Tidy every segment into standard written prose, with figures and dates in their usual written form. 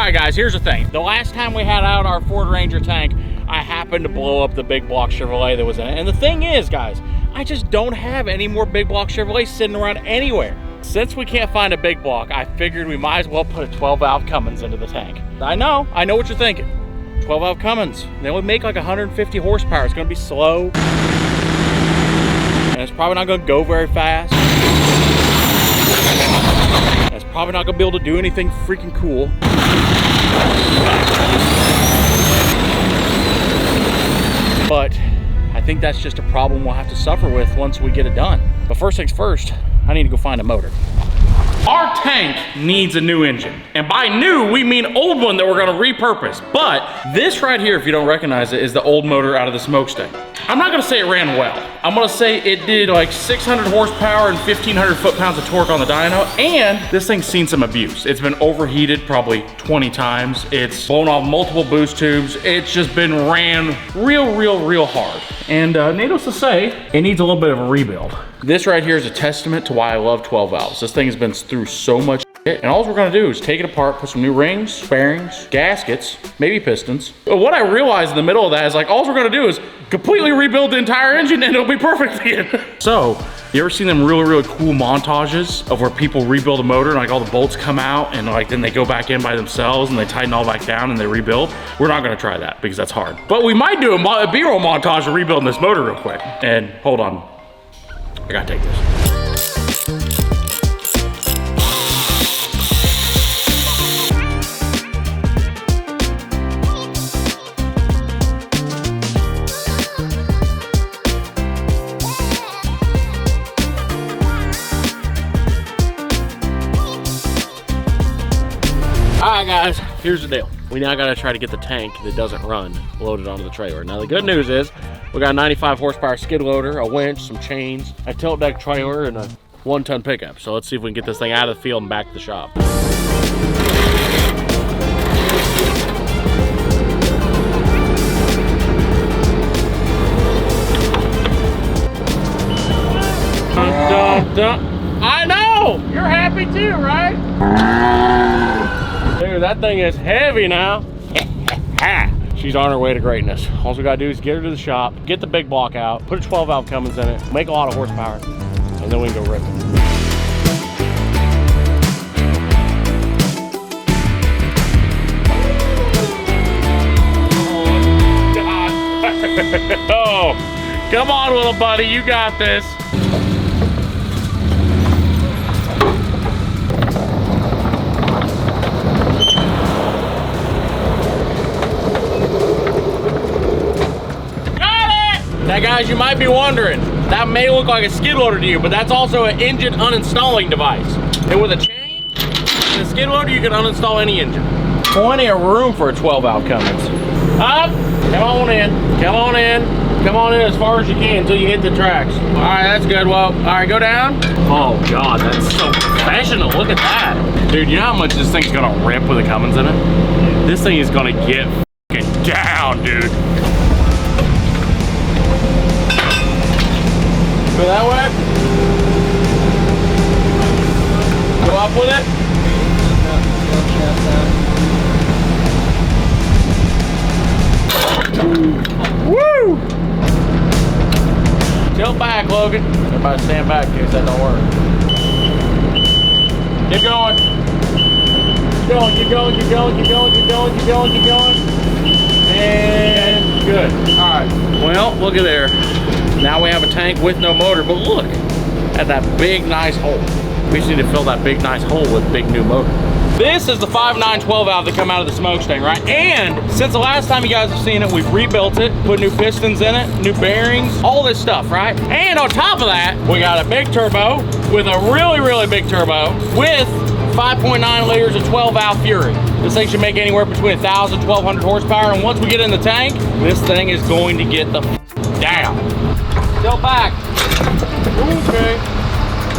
right, guys, here's the thing. The last time we had out our Ford Ranger tank, I happened to blow up the big block Chevrolet that was in it. And the thing is, guys, I just don't have any more big block Chevrolets sitting around anywhere. Since we can't find a big block, I figured we might as well put a 12-valve Cummins into the tank. I know what you're thinking. 12-valve Cummins, they only make like 150 horsepower. It's gonna be slow. And it's probably not gonna go very fast. And it's probably not gonna be able to do anything freaking cool. But I think that's just a problem we'll have to suffer with once we get it done. But first things first, I need to go find a motor. Our tank needs a new engine. And by new, we mean old one that we're gonna repurpose. But this right here, if you don't recognize it, is the old motor out of the smokestack. I'm not gonna say it ran well. I'm gonna say it did like 600 horsepower and 1,500 foot-pounds of torque on the dyno, and this thing's seen some abuse. It's been overheated probably 20 times. It's blown off multiple boost tubes. It's just been ran real hard. And needless to say, it needs a little bit of a rebuild. This right here is a testament to why I love 12 valves. This thing has been through so much shit, and all we're gonna do is take it apart, put some new rings, bearings, gaskets, maybe pistons. But what I realized in the middle of that is like, all we're gonna do is completely rebuild the entire engine and it'll be perfect again. So, you ever seen them really cool montages of where people rebuild a motor and like all the bolts come out and like then they go back in by themselves and they tighten all back down and they rebuild? We're not gonna try that because that's hard. But we might do a B-roll montage of rebuilding this motor real quick. And hold on, I gotta take this. All right, guys, here's the deal. We now gotta try to get the tank that doesn't run loaded onto the trailer. Now, the good news is we got a 95 horsepower skid loader, a winch, some chains, a tilt deck trailer, and a 1-ton pickup. So let's see if we can get this thing out of the field and back to the shop. Dun, dun, dun. I know! You're happy too, right? Dude, that thing is heavy now. She's on her way to greatness. All we gotta do is get her to the shop, get the big block out, put a 12-valve Cummins in it, make a lot of horsepower, and then we can go rip it. Oh, come on, little buddy, you got this. Now, guys, you might be wondering, that may look like a skid loader to you, but that's also an engine uninstalling device. And with a chain and a skid loader, you can uninstall any engine. Plenty of room for a 12-valve Cummins. Up, come on in, come on in, come on in as far as you can until you hit the tracks. All right, that's good. Well, all right, go down. Oh God, that's so professional. Look at that. Dude, you know how much this thing's gonna rip with a Cummins in it? This thing is gonna get f***ing down, dude. Go that way. Go up with it. Woo! Tilt back, Logan. Everybody stand back in case that don't work. Keep going. Keep going, keep going, keep going, keep going, keep going, keep going, keep going. And good. All right. Well, look at there. Now we have a tank with no motor, but look at that big, nice hole. We just need to fill that big, nice hole with big new motor. This is the 5.9 12-valve that come out of the smokestack, right? And since the last time you guys have seen it, we've rebuilt it, put new pistons in it, new bearings, all this stuff, right? And on top of that, we got a big turbo with a really big turbo with 5.9 liters of 12-valve Fury. This thing should make anywhere between 1,000 and 1,200 horsepower, and once we get in the tank, this thing is going to get the down. Tilt back. Okay.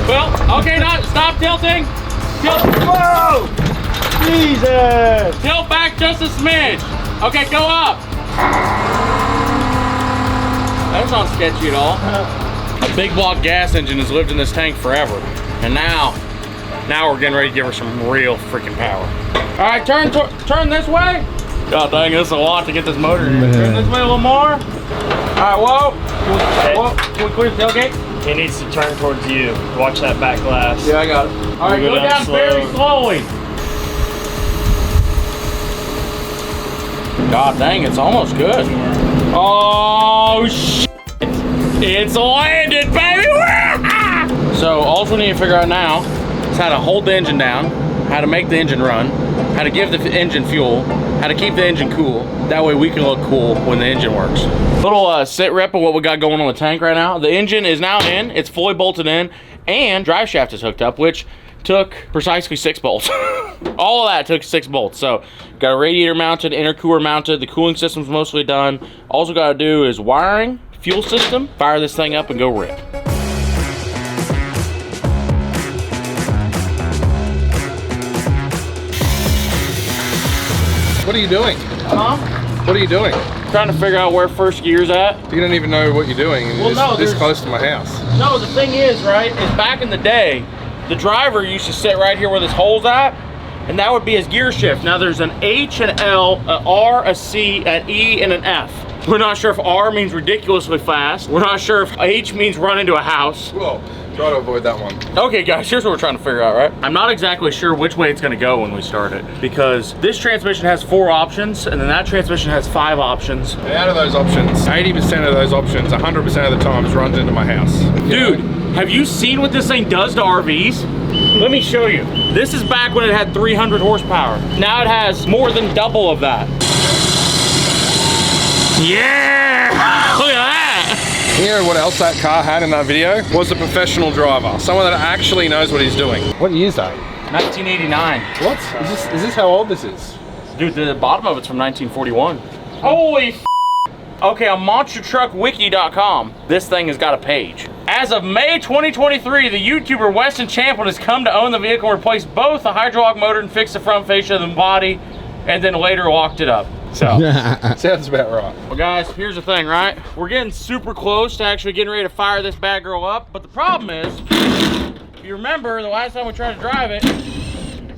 Well, okay, not stop tilting. Tilt. Whoa! Jesus! Tilt back just a smidge. Okay, go up. That's not sketchy at all. A big block gas engine has lived in this tank forever, and now Now we're getting ready to give her some real freaking power. All right, turn this way. God dang, this is a lot to get this motor in. Turn this way a little more. All right, whoa. Can we clear the tailgate? He needs to turn towards you. Watch that back glass. Yeah, I got it. All right, go down very slowly. God dang, it's almost good. Oh, shit. It's landed, baby. So all we need to figure out now is how to hold the engine down, how to make the engine run, how to give the engine fuel, how to keep the engine cool. That way we can look cool when the engine works. Little sit rep of what we got going on the tank right now. The engine is now in, it's fully bolted in, and drive shaft is hooked up, which took precisely 6 bolts. All of that took 6 bolts. So got a radiator mounted, intercooler mounted, the cooling system's mostly done. All we gotta do is wiring, fuel system, fire this thing up and go rip. What are you doing? Huh? What are you doing? Trying to figure out where first gear's at. You don't even know what you're doing, and Well, you're this close to my house. No, the thing is, right, is back in the day, the driver used to sit right here where this hole's at, and that would be his gear shift. Now there's an H and L, an R, a C, an E, and an F. We're not sure if R means ridiculously fast. We're not sure if H means run into a house. Whoa, try to avoid that one. Okay guys, here's what we're trying to figure out, right? I'm not exactly sure which way it's gonna go when we start it, because this transmission has 4 options, and then that transmission has 5 options. And out of those options, 80% of those options, 100% of the times runs into my house. Dude, have you seen what this thing does to RVs? Let me show you. This is back when it had 300 horsepower. Now it has more than double of that. Yeah! Look at that! You know what else that car had in that video? Was a professional driver. Someone that actually knows what he's doing. What year is that? 1989. What? Is this how old this is? Dude, the bottom of it's from 1941. Holy f***. Okay, on monstertruckwiki.com, this thing has got a page. As of May 2023, the YouTuber Weston Champlin has come to own the vehicle and replaced both the hydraulic motor and fixed the front fascia of the body, and then later locked it up. So, sounds about right. Well guys, here's the thing, right? We're getting super close to actually getting ready to fire this bad girl up, but the problem is, if you remember, the last time we tried to drive it,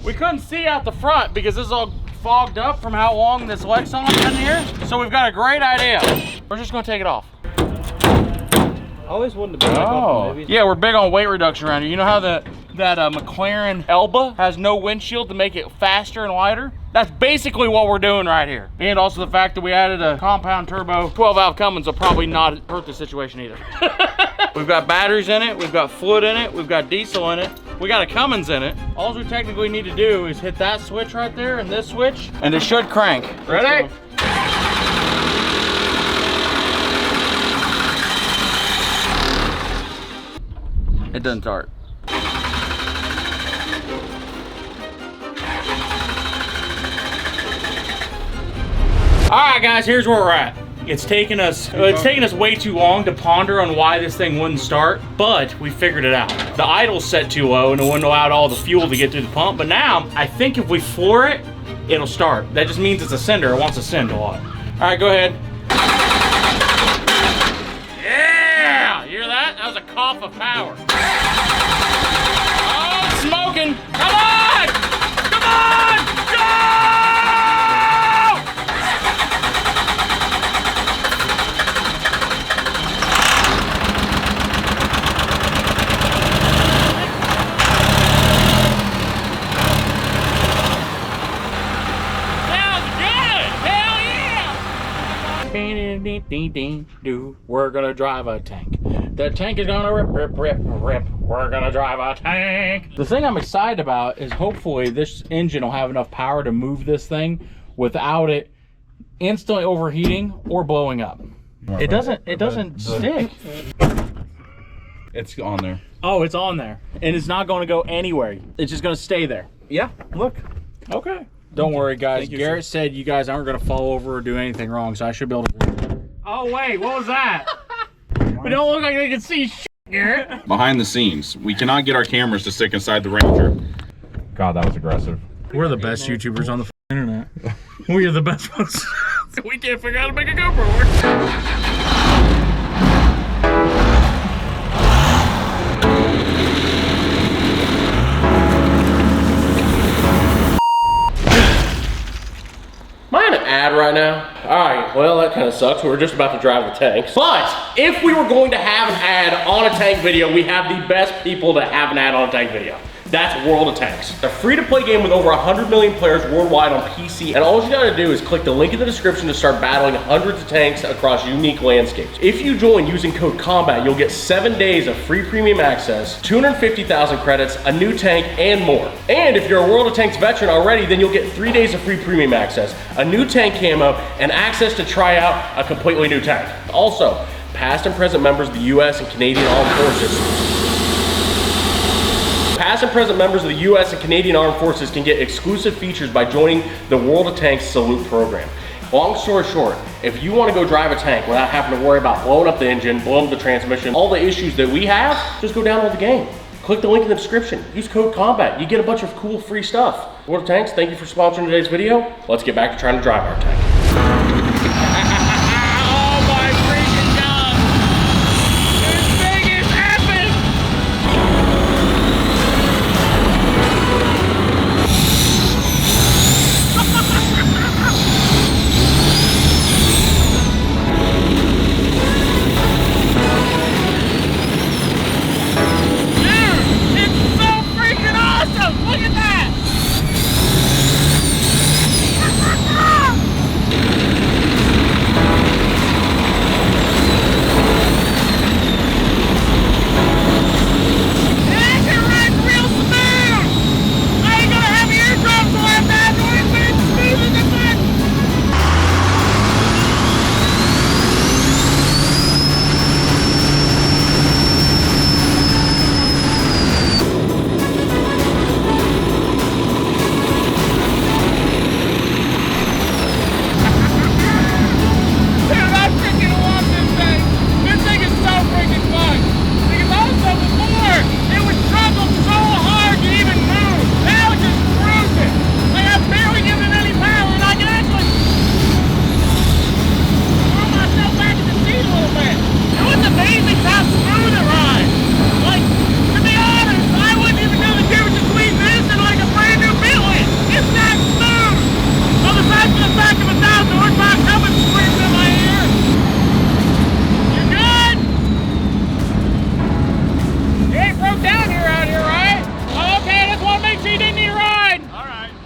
we couldn't see out the front because this is all fogged up from how long this Lexon's been here. So we've got a great idea. We're just gonna take it off. I always wanted to back off maybe. Yeah, we're big on weight reduction around here. You know how that McLaren Elba has no windshield to make it faster and lighter? That's basically what we're doing right here. And also the fact that we added a compound turbo 12 valve Cummins will probably not hurt the situation either. We've got batteries in it, we've got fluid in it, we've got diesel in it, we got a Cummins in it. All we technically need to do is hit that switch right there and this switch, and it should crank. Ready? It doesn't start. All right, guys, here's where we're at. It's taken us way too long to ponder on why this thing wouldn't start, but we figured it out. The idle's set too low and it wouldn't allow all the fuel to get through the pump, but now I think if we floor it, it'll start. That just means it's a sender. It wants to send a lot. All right, go ahead. Yeah! You hear that? That was a cough of power. Oh, it's smoking. Come on! Come on! Go! We're gonna drive a tank. The tank is gonna rip, rip, rip, rip. We're gonna drive a tank. The thing I'm excited about is hopefully this engine will have enough power to move this thing without it instantly overheating or blowing up. It doesn't stick. It's on there. Oh, it's on there. And it's not gonna go anywhere. It's just gonna stay there. Yeah, look. Okay. Don't worry, guys. Garrett said you guys aren't gonna fall over or do anything wrong, so I should be able to. Oh wait, what was that? We don't look like they can see shit, Garrett. Behind the scenes, we cannot get our cameras to stick inside the Ranger. God, that was aggressive. We're the best YouTubers on the internet. We are the best ones. We can't figure out how to make a GoPro work. ad right now? All right, well, that kind of sucks. We're just about to drive the tanks. But if we were going to have an ad on a tank video, we have the best people to have an ad on a tank video. That's World of Tanks. A free-to-play game with over 100 million players worldwide on PC, and all you gotta do is click the link in the description to start battling hundreds of tanks across unique landscapes. If you join using code COMBAT, you'll get 7 days of free premium access, 250,000 credits, a new tank, and more. And if you're a World of Tanks veteran already, then you'll get 3 days of free premium access, a new tank camo, and access to try out a completely new tank. Also, past and present members of the US and Canadian Armed Forces. Past and present members of the US and Canadian Armed Forces can get exclusive features by joining the World of Tanks Salute program. Long story short, if you want to go drive a tank without having to worry about blowing up the engine, blowing up the transmission, all the issues that we have, just go download the game. Click the link in the description. Use code COMBAT. You get a bunch of cool free stuff. World of Tanks, thank you for sponsoring today's video. Let's get back to trying to drive our tank.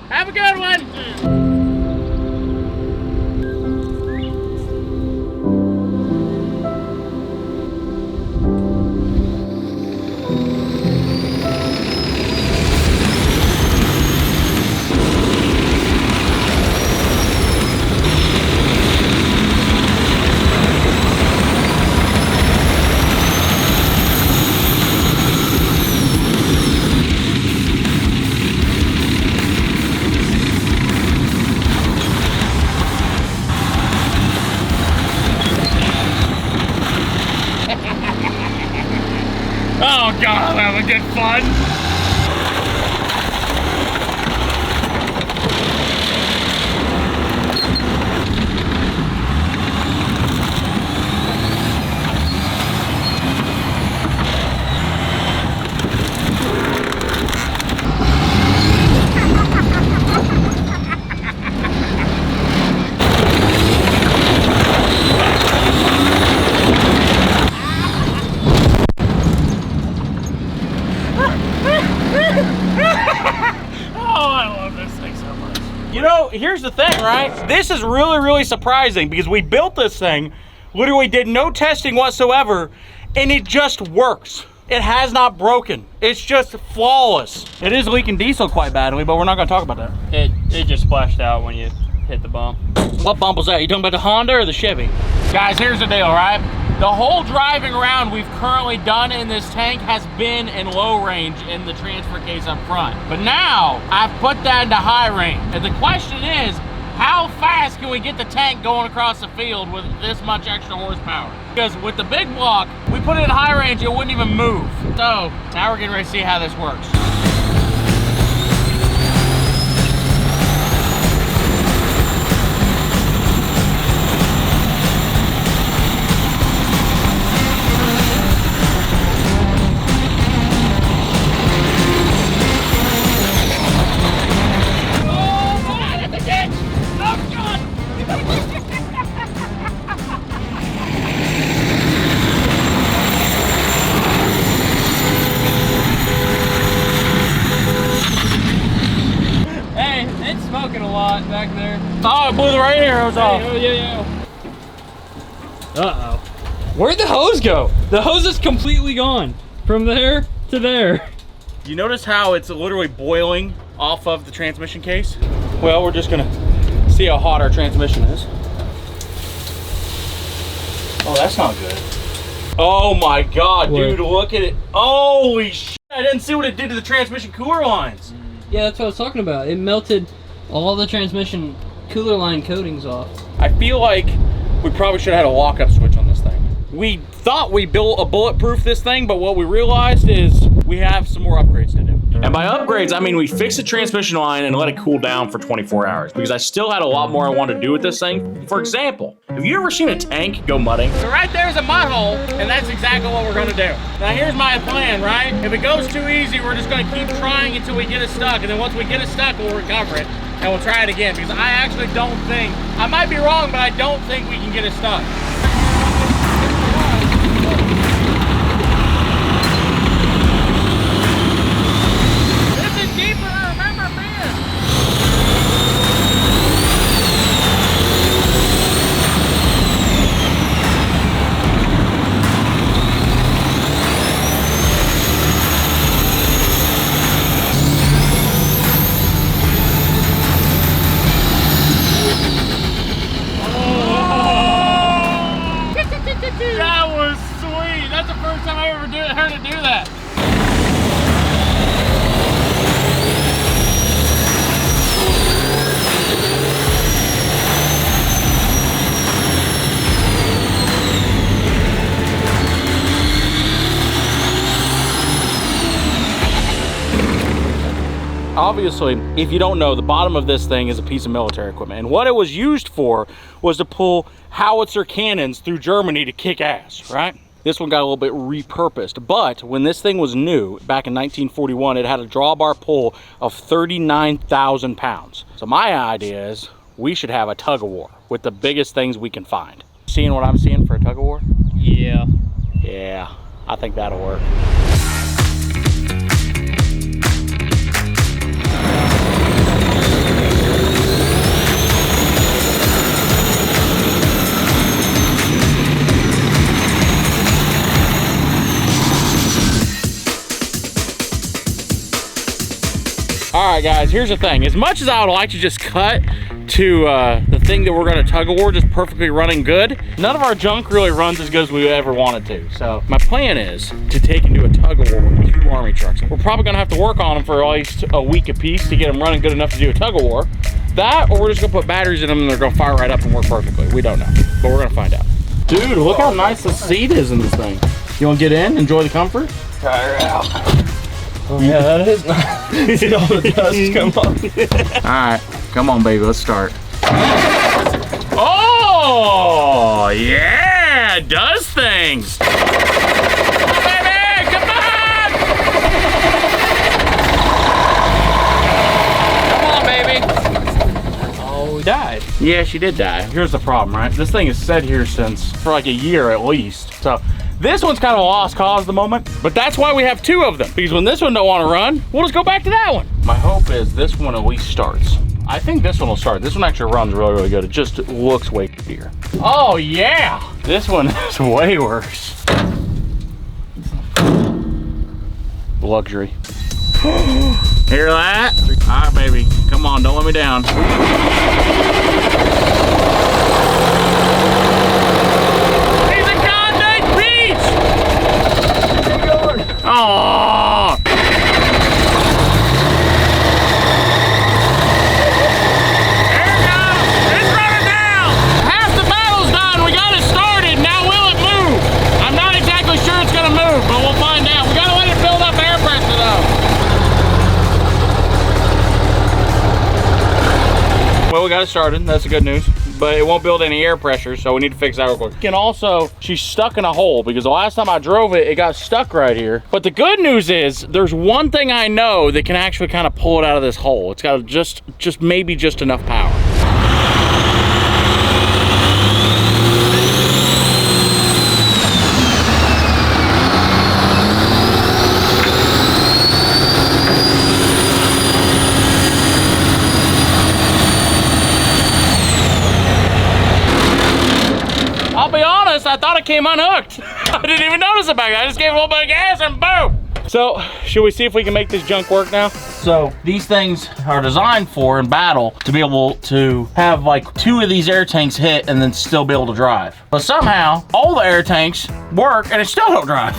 Have a good one. Oh God, I'm having good fun. You know, here's the thing, right? This is really surprising because we built this thing, literally did no testing whatsoever, and it just works. It has not broken. It's just flawless. It is leaking diesel quite badly, but we're not gonna talk about that. It just splashed out when you hit the bump. What bump was that? You talking about the Honda or the Chevy? Guys, here's the deal, right? The whole driving around we've currently done in this tank has been in low range in the transfer case up front. But now, I've put that into high range. And the question is, how fast can we get the tank going across the field with this much extra horsepower? Because with the big block, we put it in high range, it wouldn't even move. So, now we're getting ready to see how this works. back there. Oh, it blew the right arrows off. Oh, yeah. Uh-oh. Where'd the hose go? The hose is completely gone. From there to there. You notice how it's literally boiling off of the transmission case? Well, we're just gonna see how hot our transmission is. Oh, that's not good. Oh my God, What? dude, look at it. Holy shit, I didn't see what it did to the transmission cooler lines. Yeah, that's what I was talking about. It melted all the transmission cooler line coatings off. I feel like we probably should have had a lockup switch on this thing. We thought we built a bulletproof this thing, but what we realized is we have some more upgrades to do. And by upgrades, I mean we fixed the transmission line and let it cool down for 24 hours because I still had a lot more I wanted to do with this thing. For example, have you ever seen a tank go mudding? So right there's a mud hole, and that's exactly what we're gonna do. Now here's my plan, right? If it goes too easy, we're just gonna keep trying until we get it stuck, and then once we get it stuck, we'll recover it, and we'll try it again, because I actually don't think, I might be wrong, but I don't think we can get it stuck. That was sweet. That's the first time I ever heard it do that. Obviously, if you don't know, the bottom of this thing is a piece of military equipment, and what it was used for was to pull howitzer cannons through Germany to kick ass, right? This one got a little bit repurposed, but when this thing was new, back in 1941, it had a drawbar pull of 39,000 pounds. So my idea is we should have a tug-of-war with the biggest things we can find. Seeing what I'm seeing for a tug-of-war? Yeah. Yeah, I think that'll work. All right, guys, here's the thing. As much as I would like to just cut to the thing that we're gonna tug of war just perfectly running good, none of our junk really runs as good as we ever wanted to. So my plan is to take and do a tug of war with 2 army trucks. We're probably gonna have to work on them for at least a week apiece to get them running good enough to do a tug of war. That, or we're just gonna put batteries in them and they're gonna fire right up and work perfectly. We don't know, but we're gonna find out. Dude, look how nice the seat is in this thing. You wanna get in, enjoy the comfort? Try her out. Oh, yeah, that is nice. All the dust come on. All right, come on, baby, let's start. Oh, yeah, it does things. Come on, baby, come on! Come on, baby. Oh, we died. Yeah, she did die. Here's the problem, right? This thing is set here for like a year at least. So this one's kind of a lost cause at the moment, but that's why we have 2 of them. Because when this one don't want to run, we'll just go back to that one. My hope is this one at least starts. I think this one will start. This one actually runs really, really good. It just looks way bigger. Oh yeah, this one is way worse. Luxury. Hear that? All right, baby, come on, don't let me down. Oh! There it goes! It's running down! Half the battle's done! We got it started! Now will it move? I'm not exactly sure it's gonna move, but we'll find out. We gotta let it build up air pressure though. Well, we got it started. That's the good news. But it won't build any air pressure, so we need to fix that real quick. And also, she's stuck in a hole because the last time I drove it, it got stuck right here. But the good news is, there's one thing I know that can actually kind of pull it out of this hole. It's got just maybe just enough power. I thought it came unhooked. I didn't even notice it back then. I just gave it a little bit of gas and boom. So, should we see if we can make this junk work now? So, these things are designed for, in battle, to be able to have like 2 of these air tanks hit and then still be able to drive. But somehow, all the air tanks work and it still don't drive.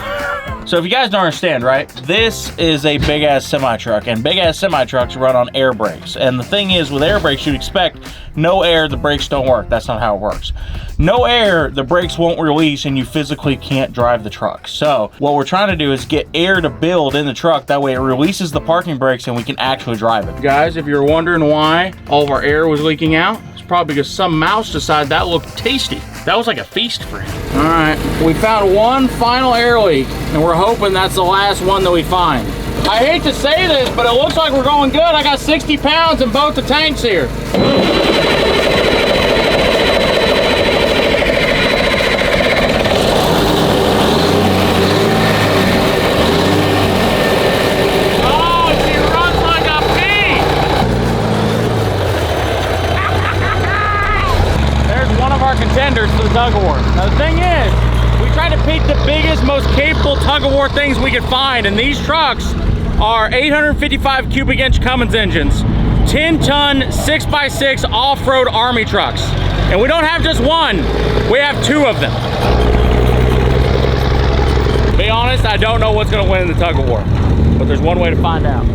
So if you guys don't understand, right? This is a big ass semi truck, and big ass semi trucks run on air brakes. And the thing is, with air brakes, you'd expect no air, the brakes don't work. That's not how it works. No air, the brakes won't release and you physically can't drive the truck. So what we're trying to do is get air to build in the truck. That way it releases the parking brakes and we can actually drive it. Guys, if you're wondering why all of our air was leaking out, it's probably because some mouse decided that looked tasty. That was like a feast for him. All right, we found one final air leak and we're hoping that's the last one that we find. I hate to say this, but it looks like we're going good. I got 60 pounds in both the tanks here. Contenders for the tug of war. Now the thing is, we tried to pick the biggest, most capable tug of war things we could find, and these trucks are 855 cubic inch Cummins engines, 10-ton 6x6 off-road army trucks. And we don't have just one, we have 2 of them. To be honest, I don't know what's gonna win in the tug of war, but there's one way to find out.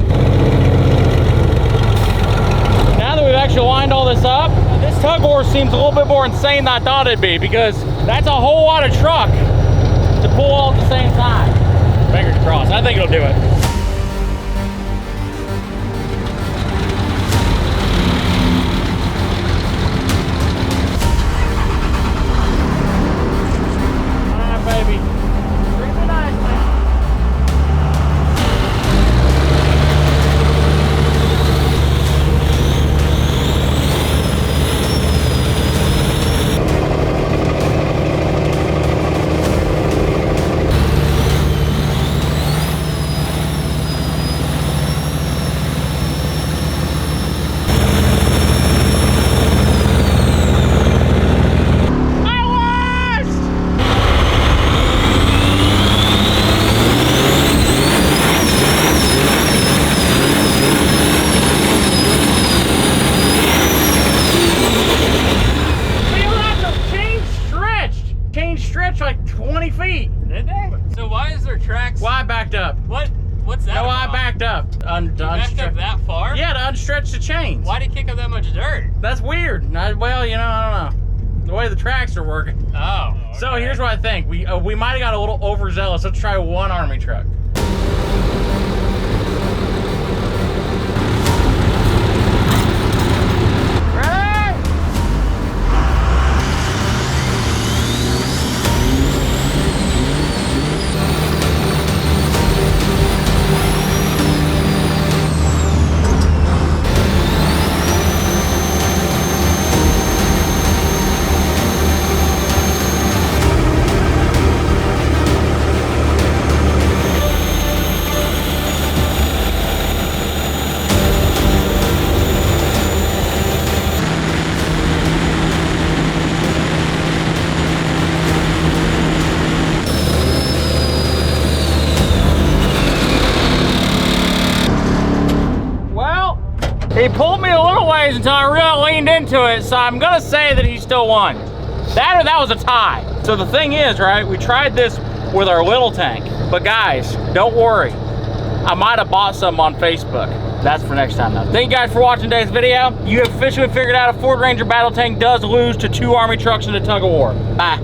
Now that we've actually lined all this up, this tug of war seems a little bit more insane than I thought it'd be, because that's a whole lot of truck to pull all at the same time. Fingers crossed. I think it'll do it. All right, baby. Treat me nicely. Like 20 feet. Did they? So why is there tracks? Why I backed up? What's that? No, I about? backed up. You backed up that far? Yeah, to unstretch the chains. Why'd it kick up that much dirt? That's weird. Well, you know, I don't know. The way the tracks are working. Oh. Okay. So here's what I think. We might have got a little overzealous. Let's try one army truck. He pulled me a little ways until I really leaned into it, so I'm gonna say that he still won. That or that was a tie. So the thing is, right, we tried this with our little tank, but guys, don't worry. I might have bought some on Facebook. That's for next time though. Thank you guys for watching today's video. You have officially figured out a Ford Ranger battle tank does lose to 2 army trucks in a tug of war. Bye.